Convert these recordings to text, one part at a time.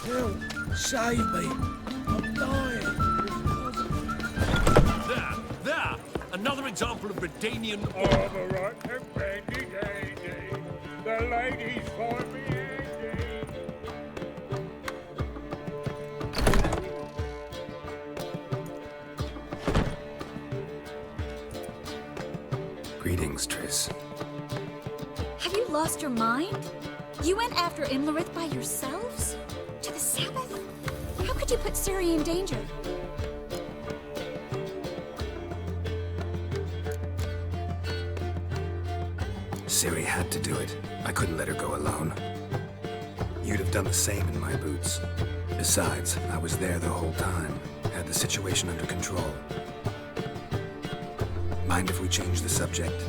Help! Save me! I'm dying! There! Another example of Redanian... Overrun and Brandy Dandy. The ladies find me handy. Greetings, Triss. Have you lost your mind? You went after Imlerith by yourselves? To the Sabbath? How could you put Ciri in danger? Ciri had to do it. I couldn't let her go alone. You'd have done the same in my boots. Besides, I was there the whole time. Had the situation under control. Mind if we change the subject?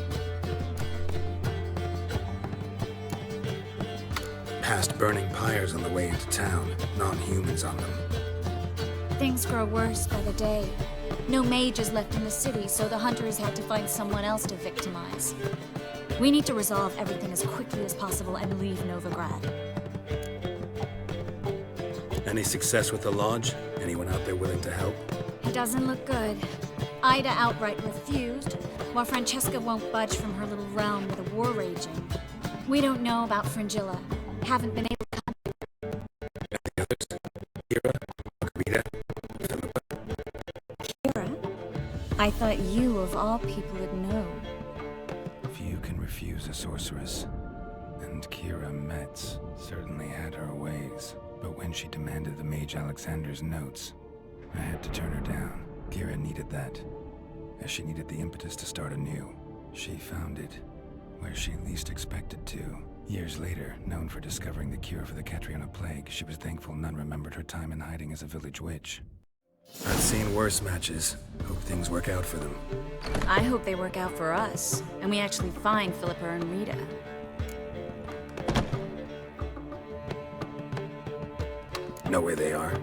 Past burning pyres on the way into town. Non-humans on them. Things grow worse by the day. No mages left in the city, so the hunters had to find someone else to victimize. We need to resolve everything as quickly as possible and leave Novigrad. Any success with the lodge? Anyone out there willing to help? It doesn't look good. Ida outright refused, while Francesca won't budge from her little realm with a war raging. We don't know about Fringilla. Haven't been able to contact her. And the others? Kira? Margarita? Philippa? Kira? I thought you, of all people, would know. Few can refuse a sorceress. And Kira Metz certainly had her ways. But when she demanded the Mage Alexander's notes, I had to turn her down. Kira needed that, as she needed the impetus to start anew. She found it where she least expected to. Years later, known for discovering the cure for the Catriona plague, she was thankful none remembered her time in hiding as a village witch. I've seen worse matches. Hope things work out for them. I hope they work out for us, and we actually find Philippa and Rita. Know where they are?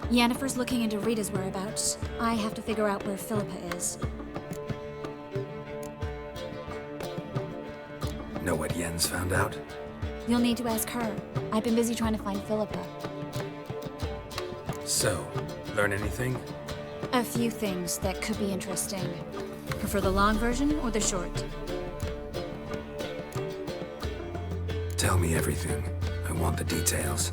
Yennefer's looking into Rita's whereabouts. I have to figure out where Philippa is. Know what Yen's found out? You'll need to ask her. I've been busy trying to find Philippa. So, learn anything? A few things that could be interesting. Prefer the long version or the short? Tell me everything. I want the details.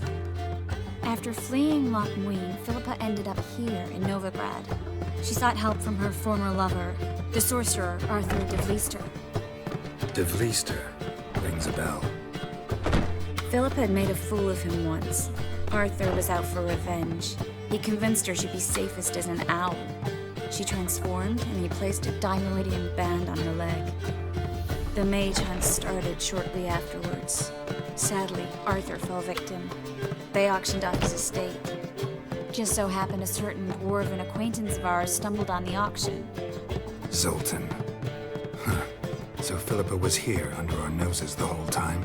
After fleeing Loch Muin, Philippa ended up here in Novigrad. She sought help from her former lover, the sorcerer Arthur de Vlister. De Vlister rings a bell. Philippa had made a fool of him once. Arthur was out for revenge. He convinced her she'd be safest as an owl. She transformed, and he placed a Dimeridian band on her leg. The mage hunt started shortly afterwards. Sadly, Arthur fell victim. They auctioned off his estate. Just so happened a certain dwarven acquaintance of ours stumbled on the auction. Zoltan. Huh. So Philippa was here under our noses the whole time?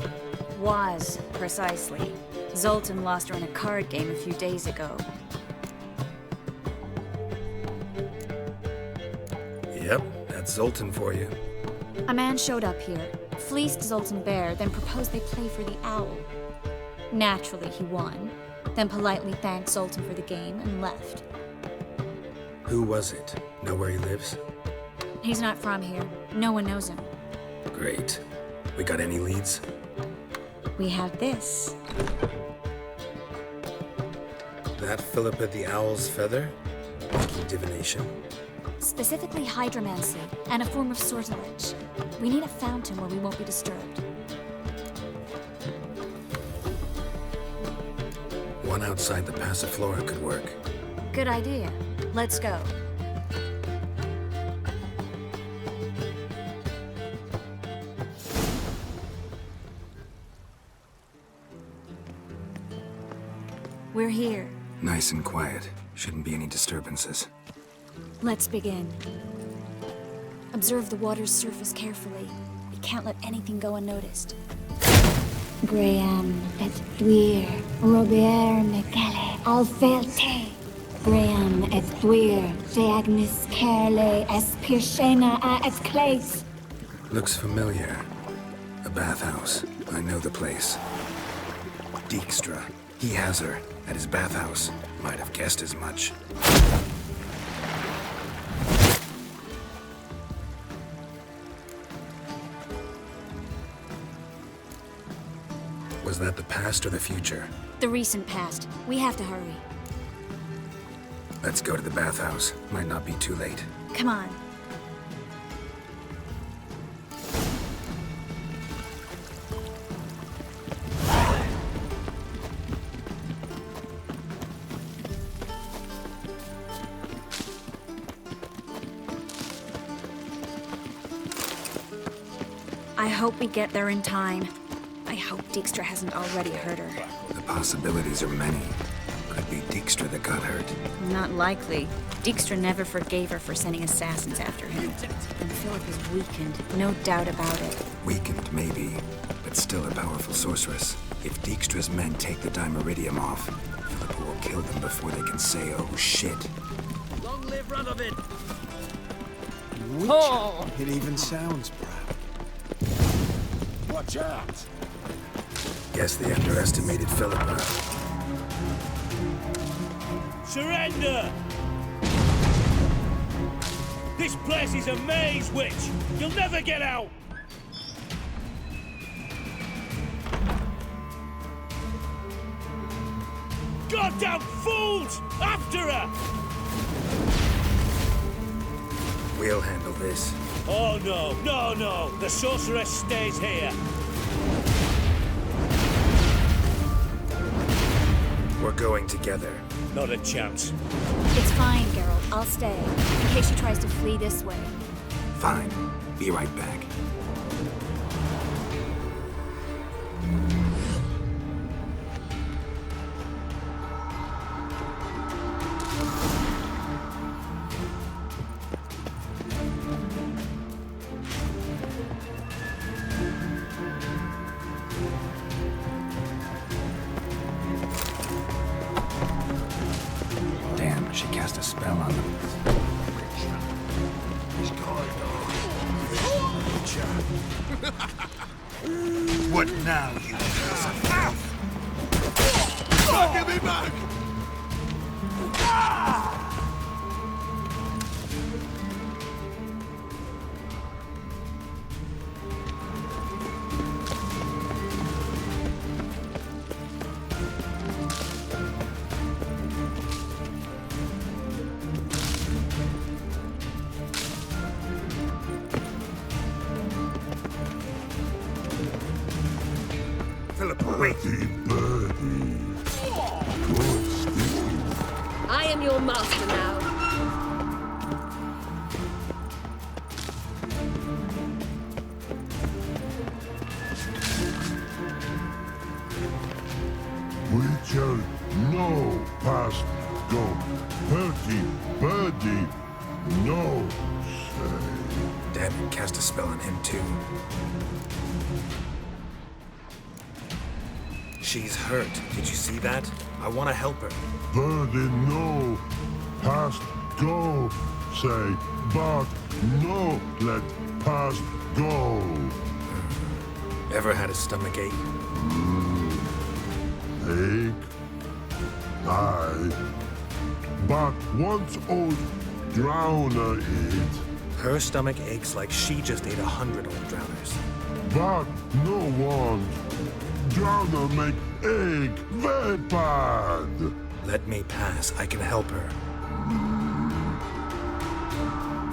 Was, precisely. Zoltan lost her in a card game a few days ago. Yep, that's Zoltan for you. A man showed up here, fleeced Zoltan bare, then proposed they play for the owl. Naturally, he won, then politely thanked Zoltan for the game and left. Who was it? Know where he lives? He's not from here. No one knows him. Great. We got any leads? We have this. That Philippa the Owl's feather? Lucky divination. Specifically hydromancy, and a form of sortilege. We need a fountain where we won't be disturbed. One outside the Passiflora could work. Good idea. Let's go. We're here. Nice and quiet. Shouldn't be any disturbances. Let's begin. Observe the water's surface carefully. We can't let anything go unnoticed. Graham et Dwyer, Robert Mecale, Alfelte. Graham et Dwyer, Deagnis Kerle, Espirshena a et Clace. Looks familiar. A bathhouse. I know the place. Dijkstra. He has her at his bathhouse. Might have guessed as much. Was that the past or the future? The recent past. We have to hurry. Let's go to the bathhouse. Might not be too late. Come on. I hope we get there in time. I hope Dijkstra hasn't already hurt her. The possibilities are many. Could be Dijkstra that got hurt. Not likely. Dijkstra never forgave her for sending assassins after him. And Philip is weakened, no doubt about it. Weakened, maybe, but still a powerful sorceress. If Dijkstra's men take the Dimeridium off, Philip will kill them before they can say, oh shit. Long live Radovid! Oh! It even sounds proud. Watch out! Guess they underestimated Philippa. Surrender! This place is a maze, witch! You'll never get out! Goddamn fools! After her! We'll handle this. Oh no, no, no! The sorceress stays here! We're going together. Not a chance. It's fine, Geralt. I'll stay, in case she tries to flee this way. Fine. Be right back. Damn, she cast a spell on them. What now, you Give me back! Philippa, wait! I am your master now. We shall no past go. Birdie, birdie, no say. Damn it, cast a spell on him too. She's hurt. Did you see that? I want to help her. Birdie, no past go. Say, but no let past go. Ever had a stomach ache? Ache? Aye. But once old drowner eat. Her stomach aches like she just ate 100 old drowners. But no one. Drowner make egg very bad. Let me pass. I can help her.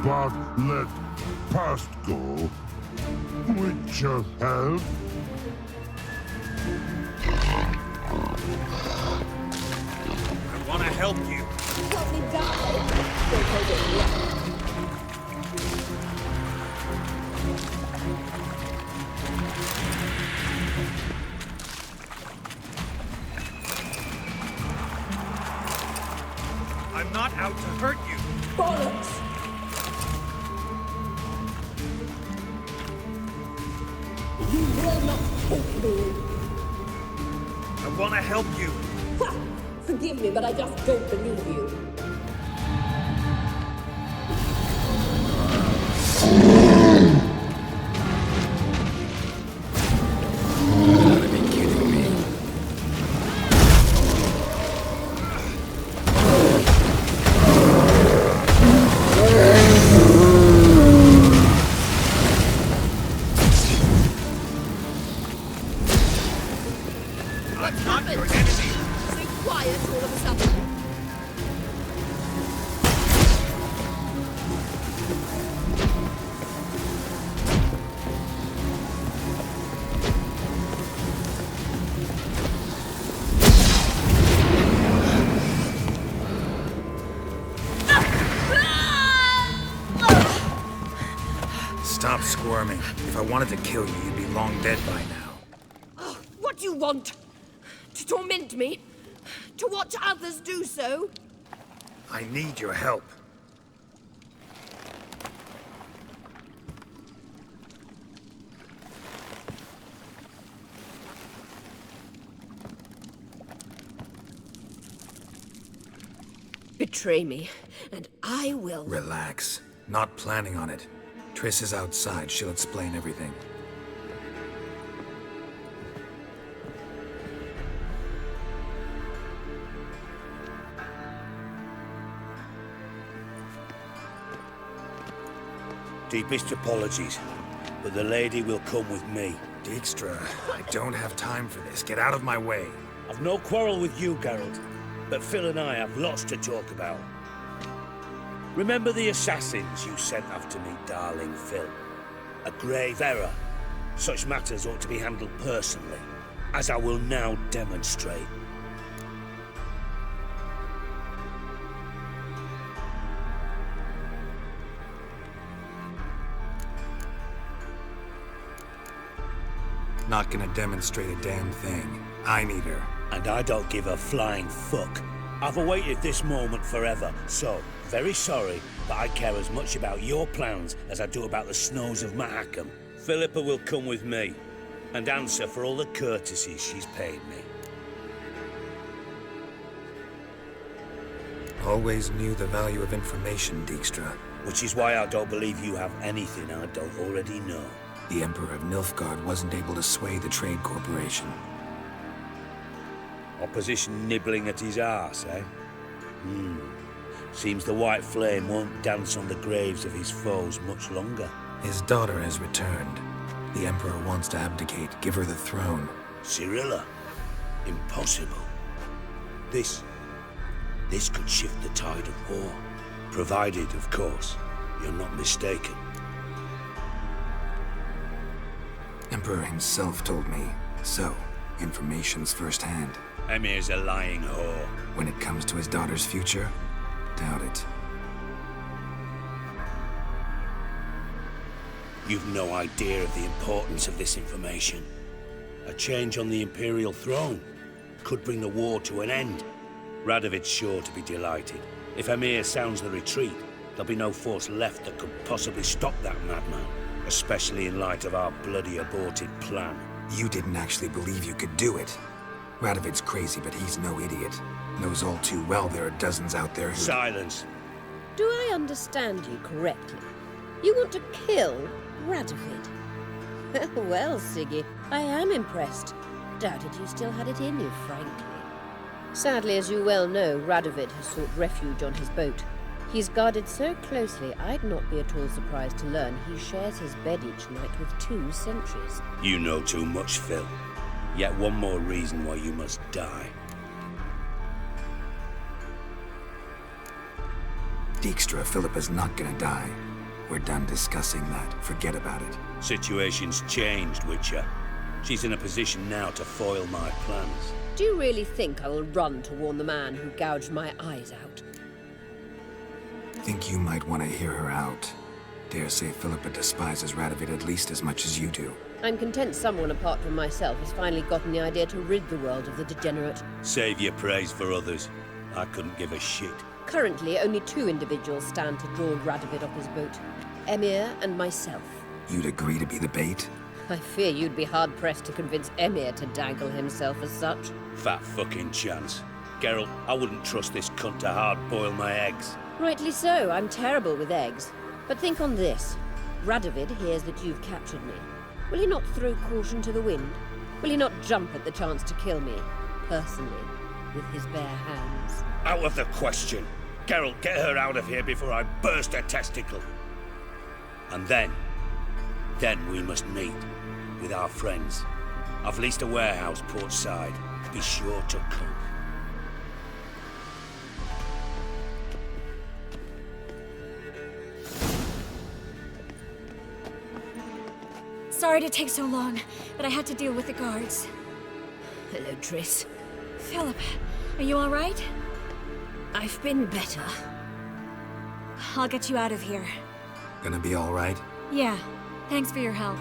But let past go. Which shall help. I want to help you. Help me die! Don't hold it yet. I'm not out to hurt you. Bollocks! You will not take me! I want to help you. Ha! Forgive me, but I just don't believe you. You gotta be kidding me. What's not happened? your enemy. So quiet all of a sudden. Stop squirming. If I wanted to kill you, you'd be long dead by now. Oh, what do you want? To torment me? To watch others do so? I need your help. Betray me, and I will. Relax. Not planning on it. Triss is outside. She'll explain everything. Deepest apologies, but the lady will come with me. Dijkstra, I don't have time for this. Get out of my way. I've no quarrel with you, Geralt, but Phil and I have lots to talk about. Remember the assassins you sent after me, darling Phil? A grave error. Such matters ought to be handled personally, as I will now demonstrate. Not gonna demonstrate a damn thing. I need her. And I don't give a flying fuck. I've awaited this moment forever, so, very sorry, but I care as much about your plans as I do about the snows of Mahakam. Philippa will come with me, and answer for all the courtesies she's paid me. Always knew the value of information, Dijkstra. Which is why I don't believe you have anything I don't already know. The Emperor of Nilfgaard wasn't able to sway the Trade Corporation. Opposition nibbling at his arse, eh? Seems the White Flame won't dance on the graves of his foes much longer. His daughter has returned. The Emperor wants to abdicate, give her the throne. Cyrilla? Impossible. This could shift the tide of war. Provided, of course, you're not mistaken. Emperor himself told me. So, information's firsthand. Emir's a lying whore. When it comes to his daughter's future, doubt it. You've no idea of the importance of this information. A change on the Imperial throne could bring the war to an end. Radovid's sure to be delighted. If Emir sounds the retreat, there'll be no force left that could possibly stop that madman. Especially in light of our bloody aborted plan. You didn't actually believe you could do it. Radovid's crazy, but he's no idiot. Knows all too well there are dozens out there who— Silence! Do I understand you correctly? You want to kill Radovid? Well, Siggy, I am impressed. Doubted you still had it in you, frankly. Sadly, as you well know, Radovid has sought refuge on his boat. He's guarded so closely, I'd not be at all surprised to learn he shares his bed each night with 2 sentries. You know too much, Phil. Yet one more reason why you must die. Dijkstra, Philippa's not gonna die. We're done discussing that. Forget about it. Situation's changed, Witcher. She's in a position now to foil my plans. Do you really think I will run to warn the man who gouged my eyes out? Think you might want to hear her out. Dare say Philippa despises Radovid at least as much as you do. I'm content someone apart from myself has finally gotten the idea to rid the world of the degenerate. Save your praise for others. I couldn't give a shit. Currently, only 2 individuals stand to draw Radovid off his boat. Emir and myself. You'd agree to be the bait? I fear you'd be hard-pressed to convince Emir to dangle himself as such. Fat fucking chance. Geralt, I wouldn't trust this cunt to hard-boil my eggs. Rightly so, I'm terrible with eggs. But think on this. Radovid hears that you've captured me. Will he not throw caution to the wind? Will he not jump at the chance to kill me, personally, with his bare hands? Out of the question. Geralt, get her out of here before I burst her testicle. And then we must meet with our friends. I've leased a warehouse portside. would be sure to come. Sorry to take so long, but I had to deal with the guards. Hello, Triss. Philip, are you all right? I've been better. I'll get you out of here. Gonna be all right? Yeah, thanks for your help.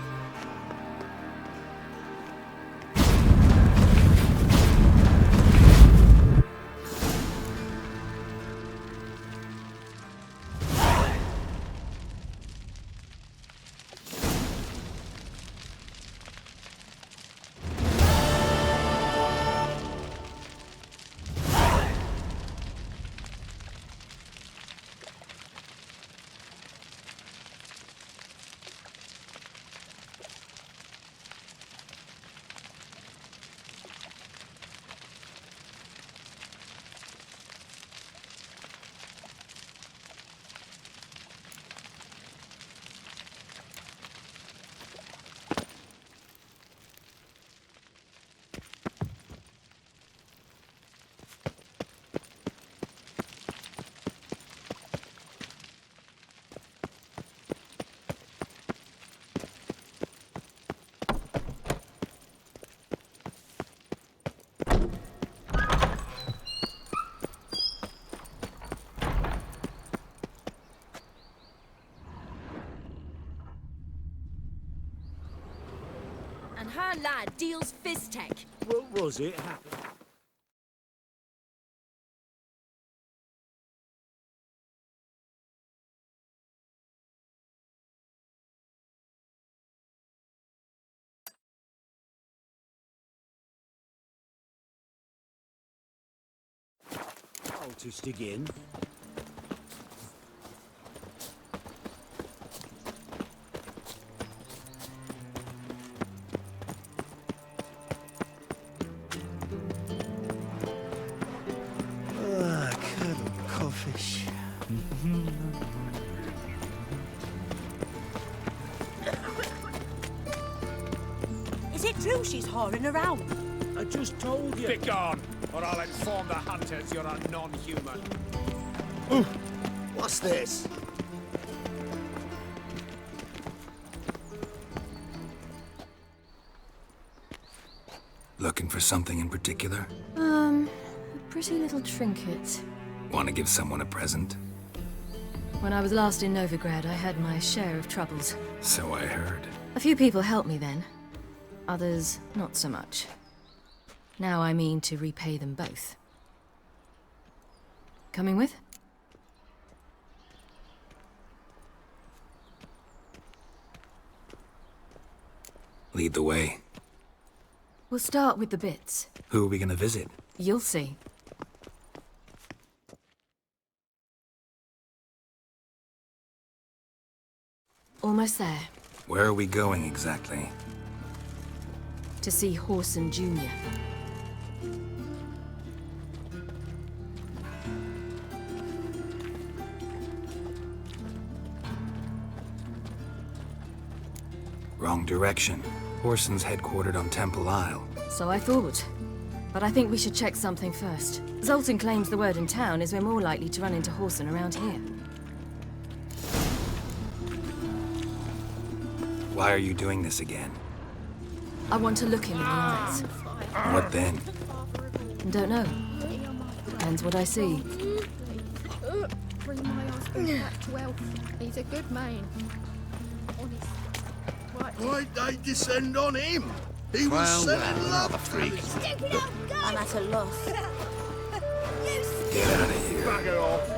And her lad deals Fiztech. What was it happened? Cultist again. Is it true she's whoring around? I just told you. Begone, or I'll inform the hunters you're a non-human. What's this? Looking for something in particular? A pretty little trinket. Want to give someone a present? When I was last in Novigrad, I had my share of troubles. So I heard. A few people helped me then. Others, not so much. Now I mean to repay them both. Coming with? Lead the way. We'll start with the bits. Who are we gonna visit? You'll see. Almost there. Where are we going exactly? To see Horson Jr. Wrong direction. Horson's headquartered on Temple Isle. So I thought. But I think we should check something first. Zoltan claims the word in town is we're more likely to run into Horson around here. Why are you doing this again? I want to look him in the eyes. What then? Don't know. Depends what I see. Bring my husband back to health. He's a good man. Honest. Right. Why'd they descend on him? He was selling love freak. Stupid old girl! I'm at a loss. Get out of here. Bugger off.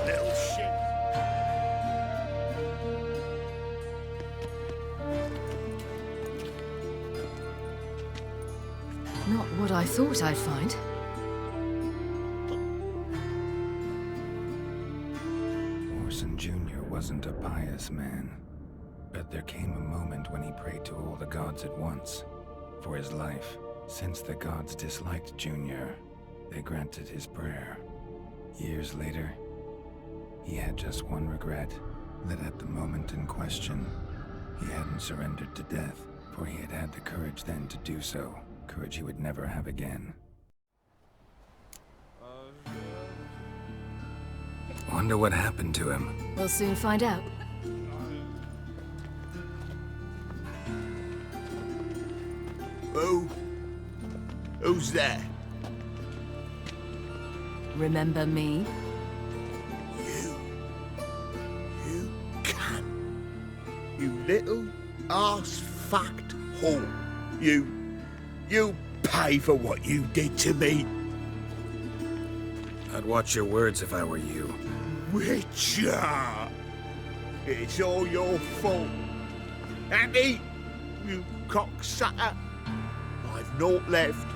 Little shit. Not what I thought I'd find. Horson Jr. wasn't a pious man, but there came a moment when he prayed to all the gods at once for his life. Since the gods disliked Jr., they granted his prayer. Years later, he had just one regret, that at the moment in question, he hadn't surrendered to death, for he had had the courage then to do so. courage he would never have again. Wonder what happened to him. We'll soon find out. Who's there? Remember me? You can. You little ass-fucked whore. You pay for what you did to me. I'd watch your words if I were you. Witcher! It's all your fault. Andy, you cocksucker. I've naught left.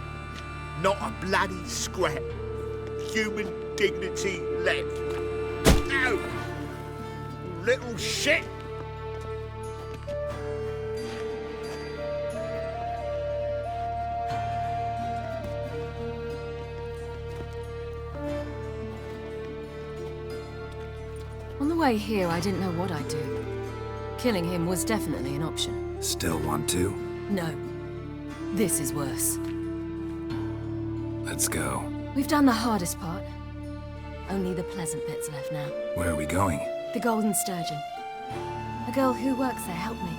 Not a bloody scrap. Human dignity left. Ow! Little shit! On the way here, I didn't know what I'd do. Killing him was definitely an option. Still want to? No. This is worse. Let's go. We've done the hardest part. Only the pleasant bits left now. Where are we going? The Golden Sturgeon. A girl who works there helped me.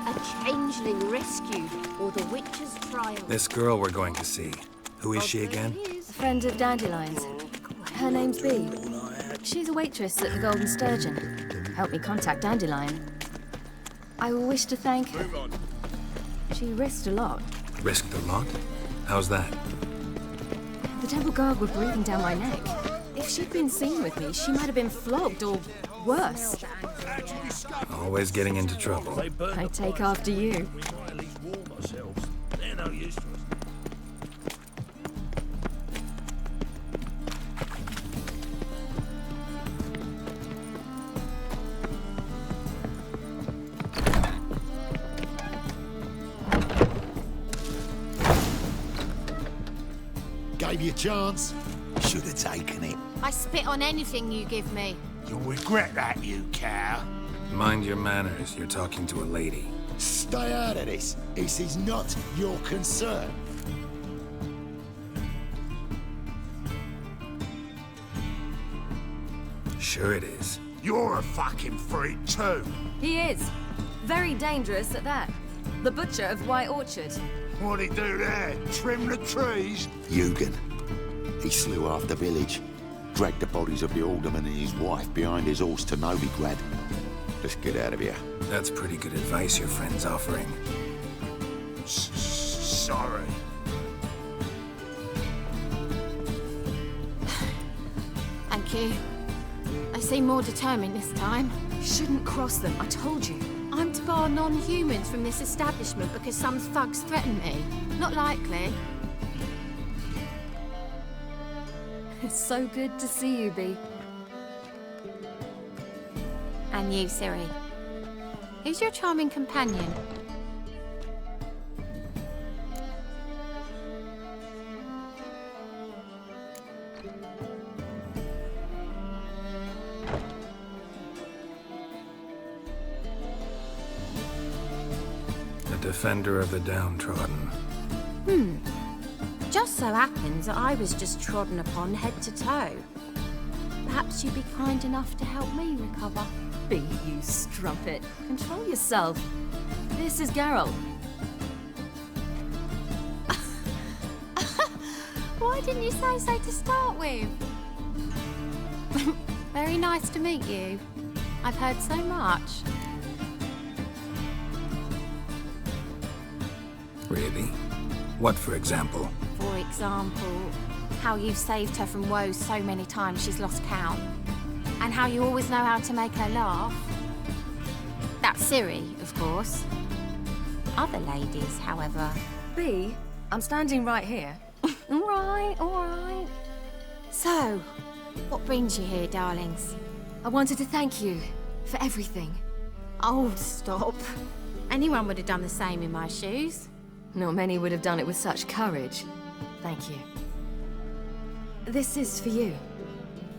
A changeling rescued, or the witch's trial. This girl we're going to see. Who is she again? A friend of Dandelion's. Her name's Bee. She's a waitress at the Golden Sturgeon. Helped me contact Dandelion. I wish to thank her. She risked a lot. Risked a lot? How's that? The Temple Guard were breathing down my neck. If she'd been seen with me, she might have been flogged or worse. Always getting into trouble. I take after you. They're no use to us. Gave you a chance. Should have taken it. I spit on anything you give me. You'll regret that, you cow. Mind your manners. You're talking to a lady. Stay out of this. This is not your concern. Sure it is. You're a fucking freak too. He is. Very dangerous at that. The butcher of White Orchard. What'd he do there? Trim the trees? Eugen. He slew half the village. Dragged the bodies of the alderman and his wife behind his horse to Novigrad. Let's get out of here. That's pretty good advice your friend's offering. Sorry. Thank you. They seem more determined this time. Shouldn't cross them, I told you. I'm to bar non-humans from this establishment because some thugs threaten me. Not likely. It's so good to see you, Bee. And you, Siri. Who's your charming companion? A defender of the downtrodden. Just so happens that I was just trodden upon head to toe. Perhaps you'd be kind enough to help me recover. Bee, you strumpet. Control yourself. This is Geralt. Why didn't you say so to start with? Very nice to meet you. I've heard so much. Really? What, for example? For example, how you've saved her from woes so many times she's lost count. And how you always know how to make her laugh. That's Siri, of course. Other ladies, however... Bee, I'm standing right here. All right. So, what brings you here, darlings? I wanted to thank you for everything. Oh, stop. Anyone would have done the same in my shoes. Not many would have done it with such courage. Thank you. This is for you.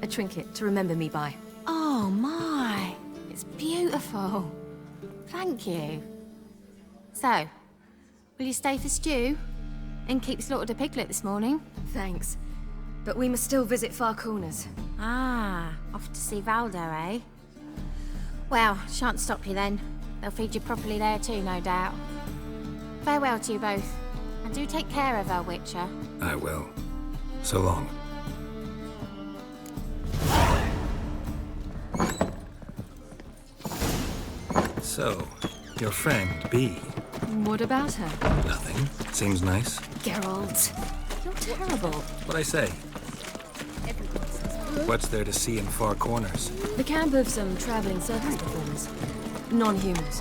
A trinket to remember me by. Oh, my. beautiful. Thank you. So, will you stay for stew? And keep slaughtered a piglet this morning? Thanks. But we must still visit Far Corners. Ah, off to see Valdo, eh? Well, shan't stop you then. They'll feed you properly there too, no doubt. Farewell to you both. And do take care of our Witcher. I will. So long. So, your friend, B. What about her? Nothing. Seems nice. Geralt, you're terrible. What'd I say? What's there to see in Far Corners? The camp of some traveling circus performers. Non-humans.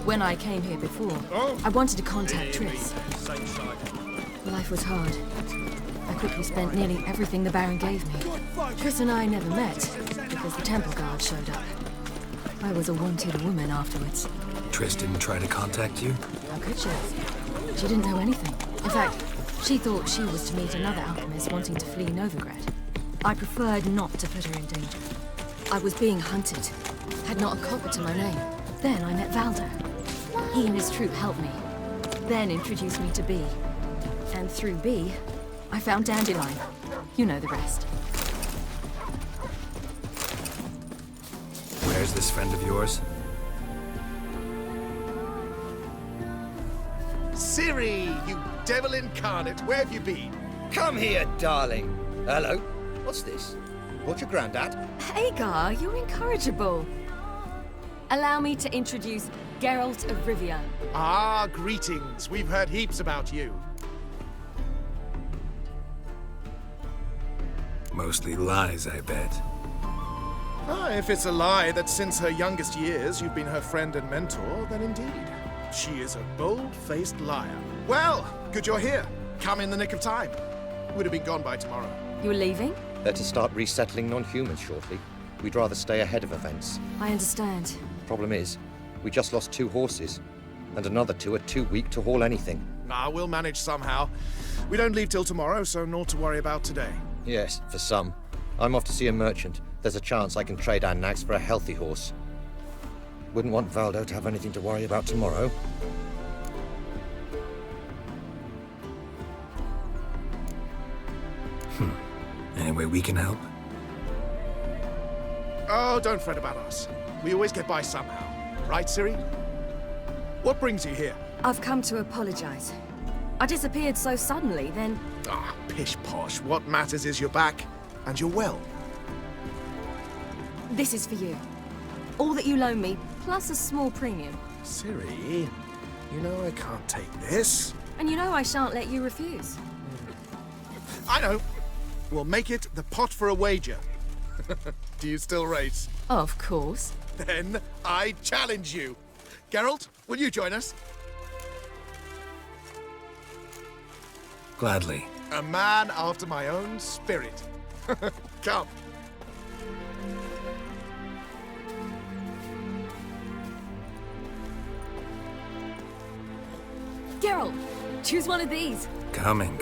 When I came here before, I wanted to contact Triss. Life was hard. I quickly spent nearly everything the Baron gave me. Triss and I never met, because the temple guard showed up. I was a wanted woman afterwards. Triss didn't try to contact you? How could she? She didn't know anything. In fact, she thought she was to meet another alchemist wanting to flee Novigrad. I preferred not to put her in danger. I was being hunted. Had not a copper to my name. Then I met Valdo. He and his troop helped me. Then introduced me to B. And through B, I found Dandelion. You know the rest. Where's this friend of yours? Ciri, you devil incarnate, where have you been? Come here, darling. Hello. What's this? What's your granddad? Hagar, you're incorrigible. Allow me to introduce Geralt of Rivia. Ah, greetings. We've heard heaps about you. Mostly lies, I bet. Ah, if it's a lie that since her youngest years you've been her friend and mentor, then indeed. She is a bold-faced liar. Well, good you're here. Come in the nick of time. Would have been gone by tomorrow. You're leaving? They're to start resettling non-humans shortly. We'd rather stay ahead of events. I understand. Problem is, we just lost 2 horses, and another 2 are too weak to haul anything. Nah, we'll manage somehow. We don't leave till tomorrow, so naught to worry about today. Yes, for some. I'm off to see a merchant. There's a chance I can trade our nags for a healthy horse. Wouldn't want Valdo to have anything to worry about tomorrow. Any way we can help? Oh, don't fret about us. We always get by somehow. Right, Ciri? What brings you here? I've come to apologize. I disappeared so suddenly, then... Ah, pish-posh. What matters is you're back, and you're well. This is for you. All that you loan me, plus a small premium. Ciri, you know I can't take this. And you know I shan't let you refuse. I know. We'll make it the pot for a wager. Do you still race? Of course. Then I challenge you. Geralt, will you join us? Gladly. A man after my own spirit. Come. Geralt, choose one of these. Coming.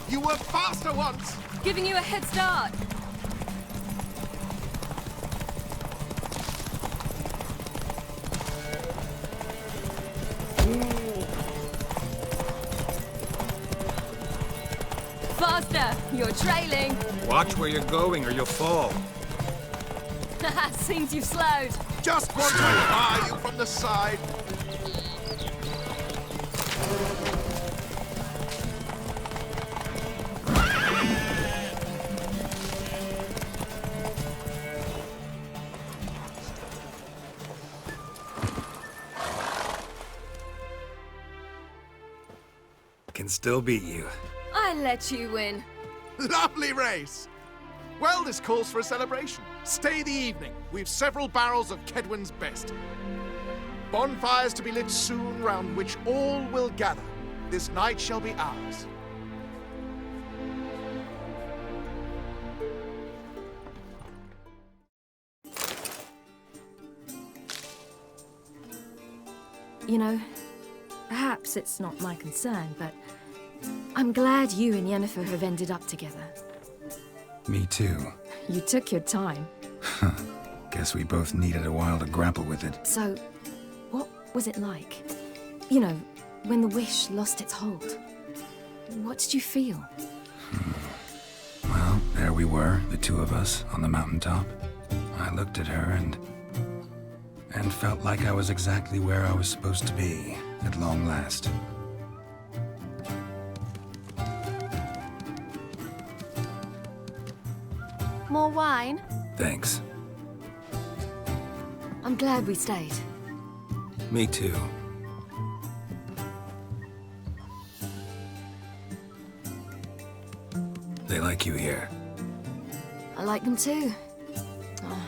You were faster once! Giving you a head start. Faster! You're trailing. Watch where you're going or you'll fall. Seems you've slowed. Just want to admire you from the side. Can still beat you. I let you win. Lovely race! Well, this calls for a celebration. Stay the evening. We've several barrels of Kedwin's best. Bonfires to be lit soon, round which all will gather. This night shall be ours. You know, Perhaps it's not my concern, but I'm glad you and Yennefer have ended up together. Me too. You took your time. Guess we both needed a while to grapple with it. So, what was it like? You know, when the wish lost its hold. What did you feel? Well, there we were, the two of us, on the mountaintop. I looked at her and felt like I was exactly where I was supposed to be, at long last. More wine? Thanks. I'm glad we stayed. Me too. They like you here. I like them too. Oh,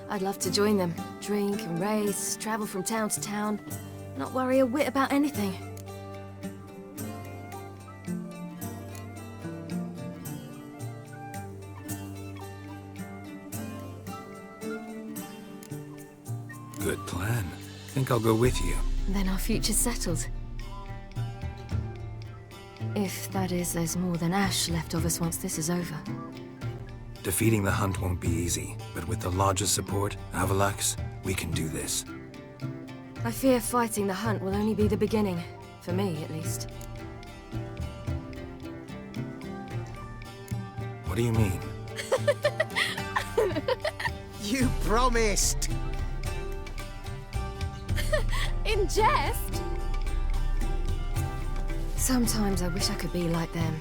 I'd love to join them. Drink and race, travel from town to town. Not worry a whit about anything. Good plan. Think I'll go with you. Then our future's settled. If that is, there's more than ash left of us once this is over. Defeating the hunt won't be easy, but with the Lodge's support, Avalax, we can do this. I fear fighting the hunt will only be the beginning. For me, at least. What do you mean? You promised! In jest? Sometimes I wish I could be like them.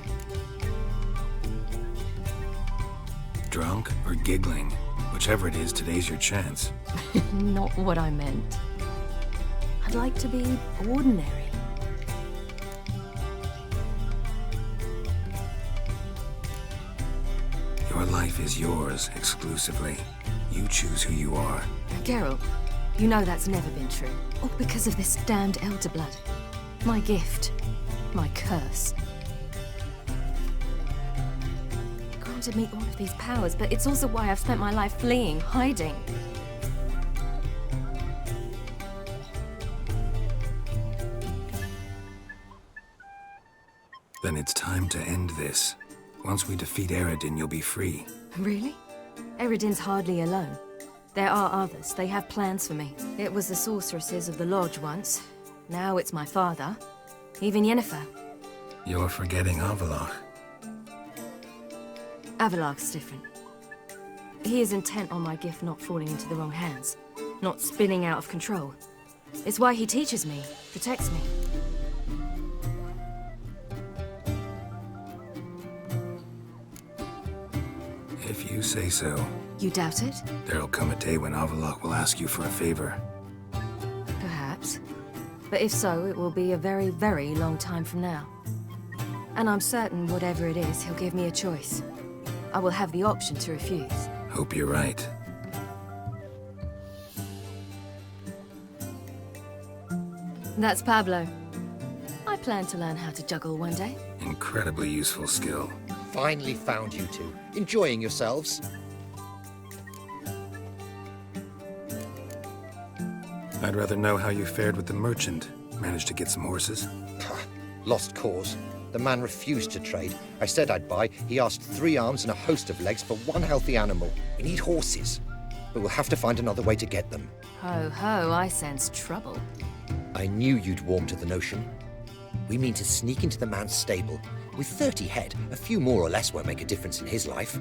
Drunk or giggling? Whichever it is, today's your chance. Not what I meant. I'd like to be ordinary. Your life is yours, exclusively. You choose who you are. Geralt, you know that's never been true. All because of this damned elder blood. My gift. My curse. It granted me all of these powers, but it's also why I've spent my life fleeing, hiding. Then it's time to end this. Once we defeat Eredin, you'll be free. Really? Eredin's hardly alone. There are others. They have plans for me. It was the sorceresses of the Lodge once. Now it's my father. Even Yennefer. You're forgetting Avallac'h. Avallac'h's different. He is intent on my gift not falling into the wrong hands. Not spinning out of control. It's why he teaches me, protects me. If you say so. You doubt it? There'll come a day when Avallac'h will ask you for a favor. Perhaps. But if so, it will be a very, very long time from now. And I'm certain whatever it is, he'll give me a choice. I will have the option to refuse. Hope you're right. That's Pablo. I plan to learn how to juggle one day. Incredibly useful skill. Finally found you two. Enjoying yourselves? I'd rather know how you fared with the merchant. Managed to get some horses? Lost cause. The man refused to trade. I said I'd buy. He asked 3 arms and a host of legs for 1 healthy animal. We need horses. But we'll have to find another way to get them. Ho ho, I sense trouble. I knew you'd warm to the notion. We mean to sneak into the man's stable. With 30 head, a few more or less won't make a difference in his life.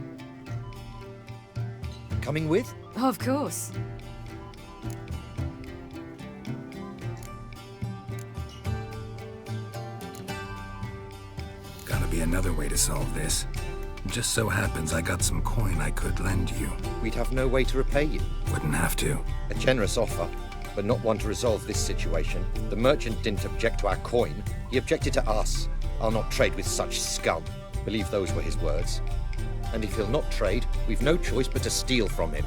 Coming with? Of course. Gotta be another way to solve this. Just so happens I got some coin I could lend you. We'd have no way to repay you. Wouldn't have to. A generous offer, but not one to resolve this situation. The merchant didn't object to our coin. He objected to us. I'll not trade with such scum. Believe those were his words. And if he'll not trade, we've no choice but to steal from him.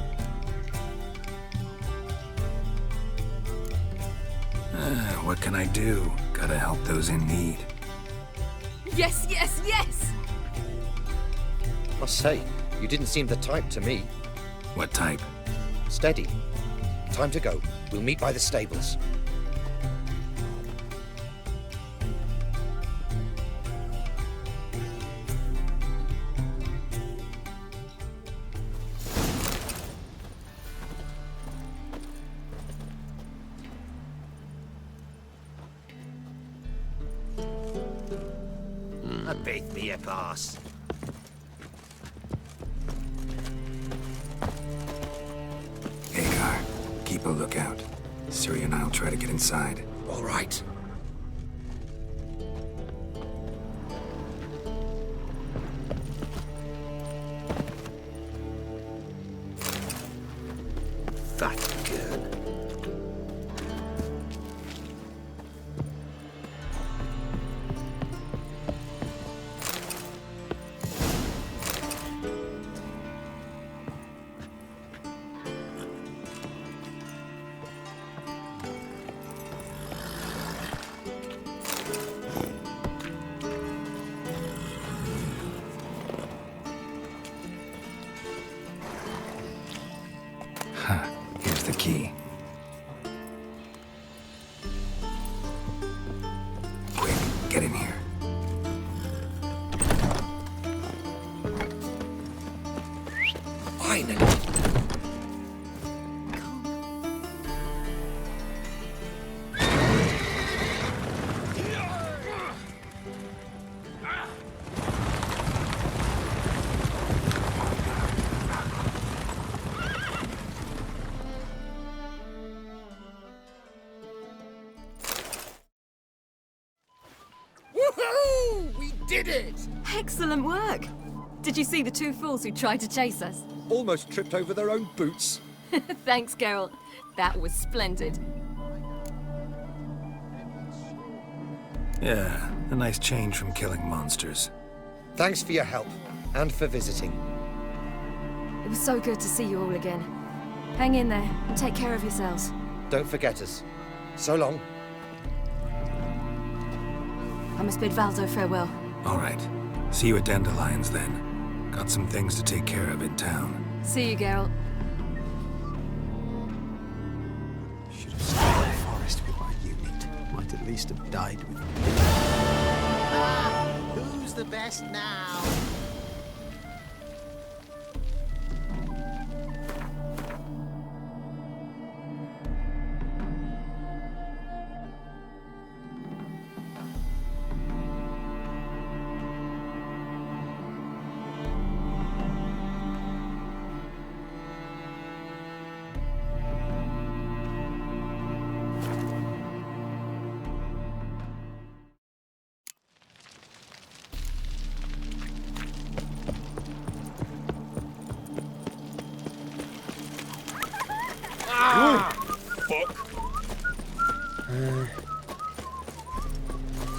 What can I do? Gotta help those in need. Yes, yes, yes! Must say, you didn't seem the type to me. What type? Steady. Time to go. We'll meet by the stables. A bit me a pass. Hagar, keep a lookout. Ciri and I'll try to get inside. All right. Fat girl. Here's the key. Quick, get in here. Finally. Woohoo! We did it! Excellent work! Did you see the two fools who tried to chase us? Almost tripped over their own boots. Thanks, Geralt. That was splendid. Yeah, a nice change from killing monsters. Thanks for your help, and for visiting. It was so good to see you all again. Hang in there, and take care of yourselves. Don't forget us. So long. I must bid Valdo farewell. All right. See you at Dandelions, then. Got some things to take care of in town. See you, Geralt. Should have stayed in the forest with my unit. Might at least have died with Who's the best now?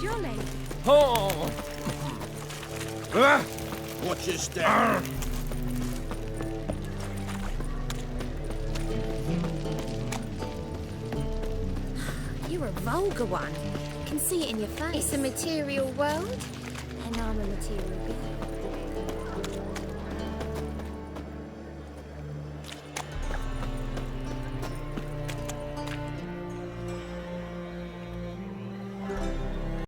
Jolly. Oh! Watch your step. You're a vulgar one. Can see it in your face. It's a material world, and I'm a material being.